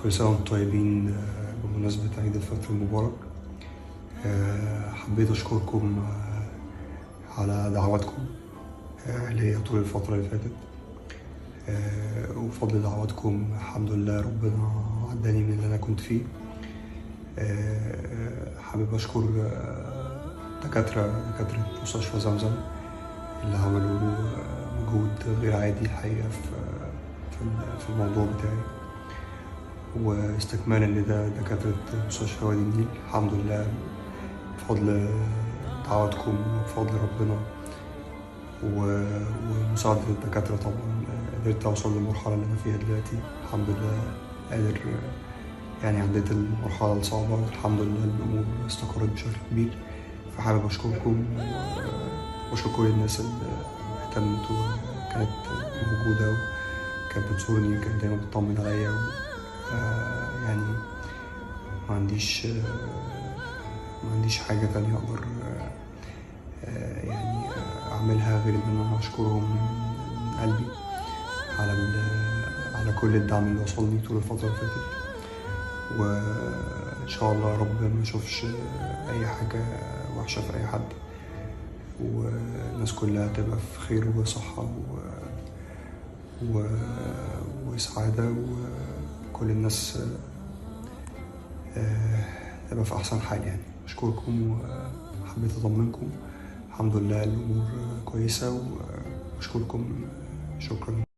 كل سنة وانتم طيبين بمناسبة عيد الفطر المبارك. حبيت أشكركم على دعواتكم ليا طول الفترة اللي فاتت. وبفضل دعواتكم الحمد لله ربنا عداني من اللي أنا كنت فيه. حابب أشكر دكاترة مستشفى زمزم اللي عملوا مجهود غير عادي الحقيقة في الموضوع بتاعي، واستكمالا لده دكاترة مستشفى وادي النيل الحمد لله بفضل دعواتكم وبفضل ربنا ومساعدة الدكاترة طبعا قدرت أوصل للمرحلة اللي أنا فيها دلوقتي الحمد لله. قادر يعني عديت المرحلة الصعبة الحمد لله، الأمور استقرت بشكل كبير. فحابب أشكركم وأشكر كل الناس اللي اهتمت وكانت موجودة وكانت بتزورني وكانت دايما بتطمن عليا. يعني ما عنديش حاجة تانية أقدر يعني أعملها غير إن أنا أشكرهم من قلبي على كل الدعم اللي وصلني طول الفترة اللي فاتت. وإن شاء الله يا رب ما أشوفش أي حاجة وحشة في أي حد، والناس كلها تبقى في خير وصحة وسعادة، وكل الناس تبقى في أحسن حال. يعني أشكركم وحبيت أطمنكم الحمد لله الأمور كويسة، وأشكركم شكرا.